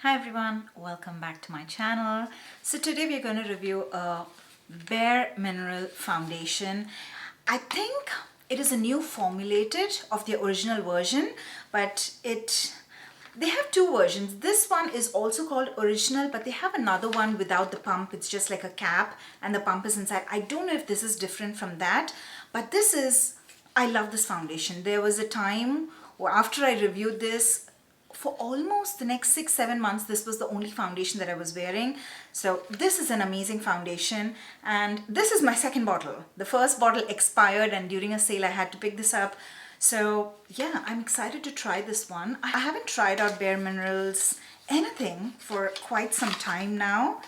Hi everyone, welcome back to my channel. So today we're going to review a Bare Mineral foundation. I think it is a new formulated of the original version, but they have two versions. This one is also called original, but they have another one without the pump. It's just like a cap and the pump is inside. I don't know if this is different from that, but I love this foundation. There was a time after I reviewed this, for almost the next 6-7 months, this was the only foundation that I was wearing. So this is an amazing foundation, and this is my second bottle. The first bottle expired, and during a sale I had to pick this up. So yeah, I'm excited to try this one. I haven't tried out bareMinerals anything for quite some time now.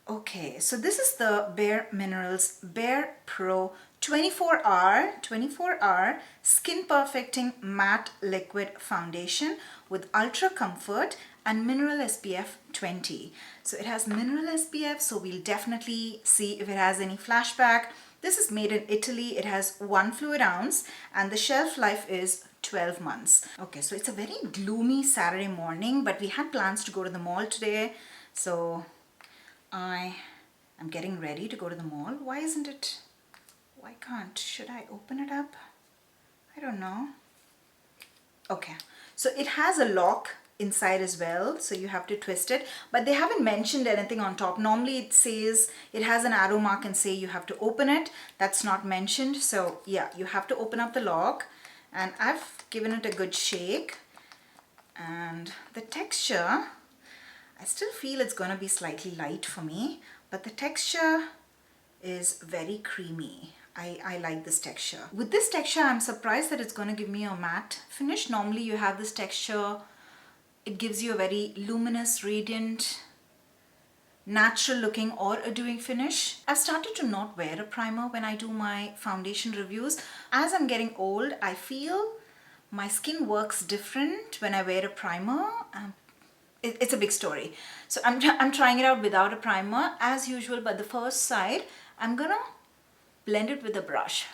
Okay, so this is the bareMinerals BAREPRO 24-hour skin perfecting matte liquid foundation with ultra comfort and mineral SPF 20. So it has mineral SPF, so we'll definitely see if it has any flashback. This is made in Italy. It has 1 fluid ounce and the shelf life is 12 months. Okay, so it's a very gloomy Saturday morning, but we had plans to go to the mall today. So I am getting ready to go to the mall. Should I open it up? I don't know. Okay, so it has a lock inside as well, so you have to twist it, but they haven't mentioned anything on top. Normally it says, it has an arrow mark and say you have to open it. That's not mentioned. So yeah, you have to open up the lock, and I've given it a good shake. And the texture, I still feel it's going to be slightly light for me, but the texture is very creamy. I like this texture. With this texture, I'm surprised that it's going to give me a matte finish. Normally you have this texture, it gives you a very luminous, radiant, natural looking or a dewy finish. I've started to not wear a primer when I do my foundation reviews. As I'm getting old, I feel my skin works different when I wear a primer. It's a big story. So I'm trying it out without a primer as usual, but the first side, I'm gonna blend it with a brush.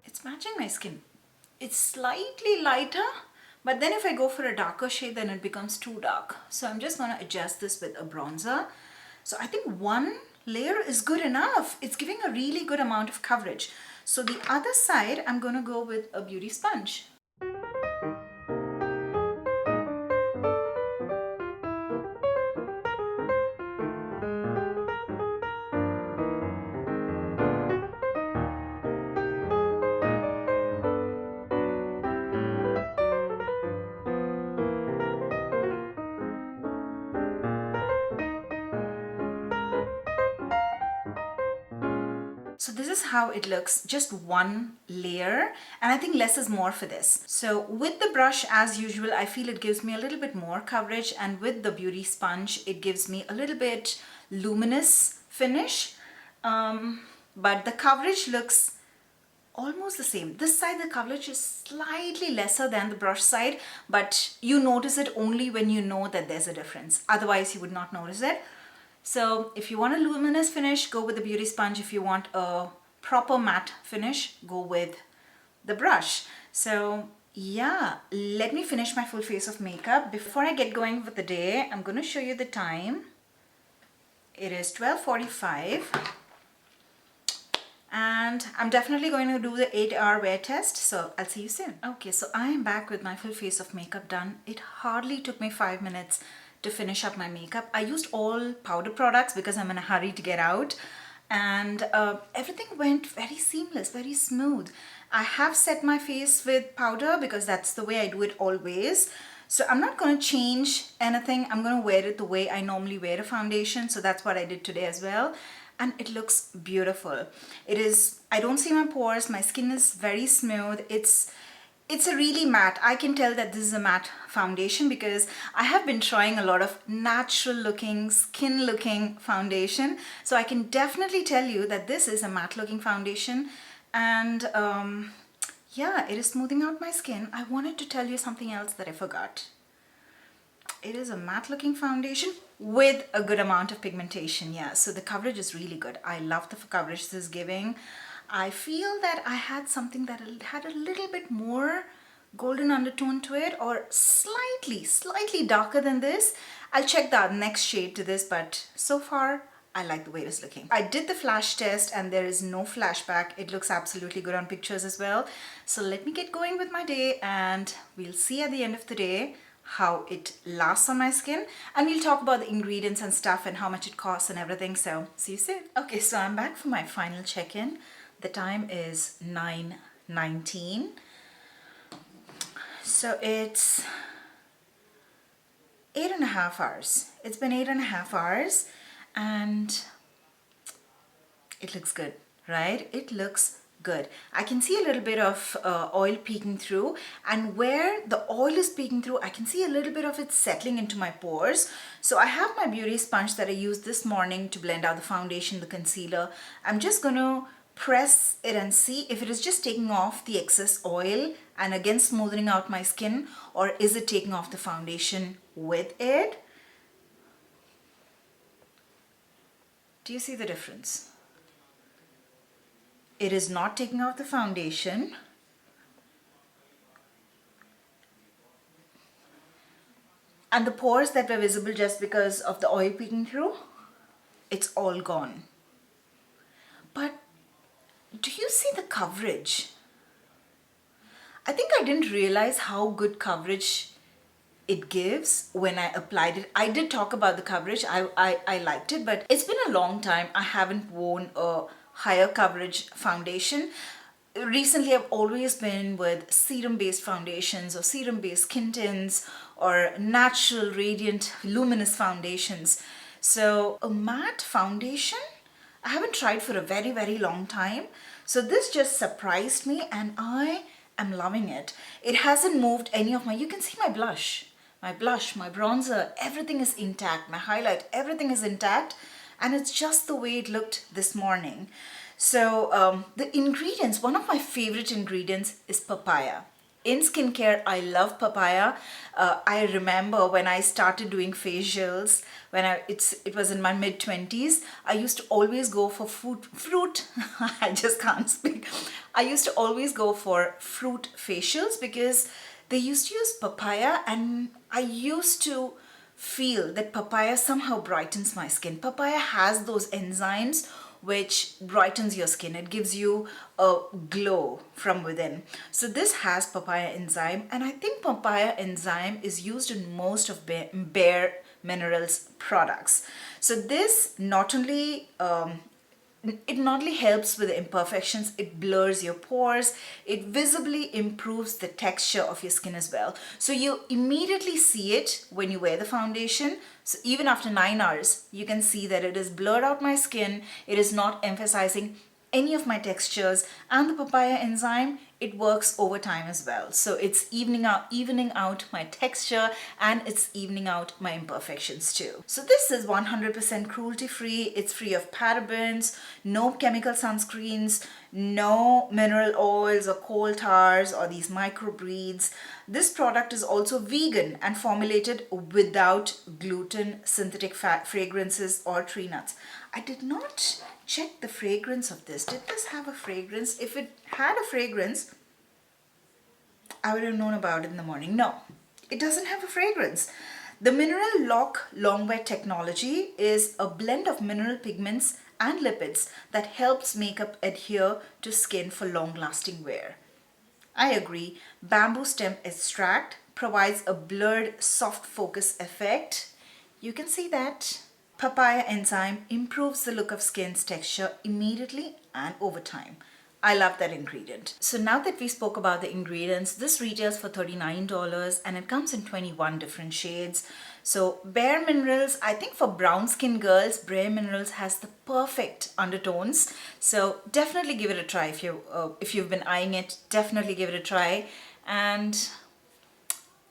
It's matching my skin. It's slightly lighter, but then if I go for a darker shade, then it becomes too dark. So I'm just gonna adjust this with a bronzer. So I think one layer is good enough. It's giving a really good amount of coverage. So the other side, I'm gonna go with a beauty sponge. So this is how it looks, just one layer, and I think less is more for this. So with the brush, as usual, I feel it gives me a little bit more coverage, and with the beauty sponge, it gives me a little bit luminous finish, but the coverage looks almost the same. This side, the coverage is slightly lesser than the brush side, but you notice it only when you know that there's a difference. Otherwise, you would not notice it. So if you want a luminous finish, go with the beauty sponge. If you want a proper matte finish, go with the brush. So yeah, let me finish my full face of makeup. Before I get going with the day, I'm going to show you the time. It is 12:45. And I'm definitely going to do the 8-hour wear test, so I'll see you soon. Okay, so I am back with my full face of makeup done. It hardly took me 5 minutes to finish up my makeup. I used all powder products because I'm in a hurry to get out, and everything went very seamless, very smooth. I have set my face with powder because that's the way I do it always. So I'm not going to change anything. I'm going to wear it the way I normally wear a foundation. So that's what I did today as well. And it looks beautiful. It is, I don't see my pores. My skin is very smooth. It's a really matte. I can tell that this is a matte foundation because I have been trying a lot of natural looking, skin looking foundation. So I can definitely tell you that this is a matte looking foundation. And yeah, it is smoothing out my skin. I wanted to tell you something else that I forgot. It is a matte looking foundation with a good amount of pigmentation. Yeah, so the coverage is really good. I love the coverage this is giving. I feel that I had something that had a little bit more golden undertone to it, or slightly darker than this. I'll check the next shade to this, but so far I like the way it's looking. I did the flash test and there is no flashback. It looks absolutely good on pictures as well. So let me get going with my day and we'll see at the end of the day how it lasts on my skin, and we'll talk about the ingredients and stuff and how much it costs and everything. So see you soon. Okay, so I'm back for my final check-in. The time is 9:19. So it's 8.5 hours. It's been 8.5 hours and it looks good, right? It looks good. I can see a little bit of oil peeking through, and where the oil is peeking through, I can see a little bit of it settling into my pores. So I have my beauty sponge that I used this morning to blend out the foundation, the concealer. I'm just going to press it and see if it is just taking off the excess oil and again smoothing out my skin, or is it taking off the foundation with it. Do you see the difference? It is not taking off the foundation. And the pores that were visible just because of the oil peeking through, it's all gone. But do you see the coverage? I think I didn't realize how good coverage it gives when I applied it. I did talk about the coverage. I liked it, but it's been a long time. I haven't worn a higher coverage foundation. Recently, I've always been with serum-based foundations or serum-based skin tints or natural, radiant, luminous foundations. So a matte foundation, I haven't tried for a very long time. So this just surprised me and I am loving it. It hasn't moved any of my, you can see my blush, my bronzer, everything is intact. My highlight, everything is intact. And it's just the way it looked this morning. So the ingredients, one of my favorite ingredients is papaya. In skincare, I love papaya. I remember when I started doing facials, when it was in my mid-20s, I used to always go for fruit. I just can't speak. I used to always go for fruit facials because they used to use papaya, and I used to feel that papaya somehow brightens my skin. Papaya has those enzymes which brightens your skin. It gives you a glow from within. So this has papaya enzyme, and I think papaya enzyme is used in most of bareMinerals products. So this not only helps with the imperfections, it blurs your pores, it visibly improves the texture of your skin as well. So you immediately see it when you wear the foundation. So even after 9 hours, you can see that it has blurred out my skin. It is not emphasizing any of my textures, and the papaya enzyme, it works over time as well. So it's evening out my texture, and it's evening out my imperfections too. So this is 100% cruelty free. It's free of parabens, no chemical sunscreens, no mineral oils or coal tars or these microbreeds. This product is also vegan and formulated without gluten, synthetic fragrances or tree nuts. I did not check the fragrance of this. Did this have a fragrance? If it had a fragrance, I would have known about it in the morning. No, it doesn't have a fragrance. The Mineral Lock Longwear technology is a blend of mineral pigments and lipids that helps makeup adhere to skin for long-lasting wear. I agree. Bamboo stem extract provides a blurred soft focus effect. You can see that. Papaya enzyme improves the look of skin's texture immediately and over time. I love that ingredient. So now that we spoke about the ingredients, this retails for $39 and it comes in 21 different shades. So bareMinerals, I think for brown skin girls, bareMinerals has the perfect undertones. So definitely give it a try if you've been eyeing it. Definitely give it a try, and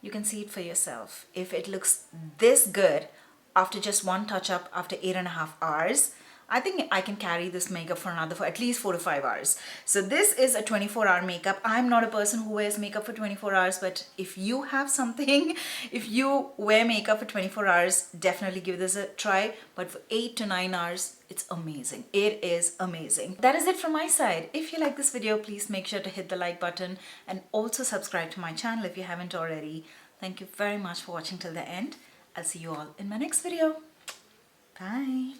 you can see it for yourself. If it looks this good after just one touch up after 8.5 hours, I think I can carry this makeup for for at least 4 to 5 hours. So this is a 24-hour makeup. I'm not a person who wears makeup for 24 hours, but if you have something, if you wear makeup for 24 hours, definitely give this a try. But for 8 to 9 hours, it's amazing. It is amazing. That is it from my side. If you like this video, please make sure to hit the like button and also subscribe to my channel if you haven't already. Thank you very much for watching till the end. I'll see you all in my next video. Bye.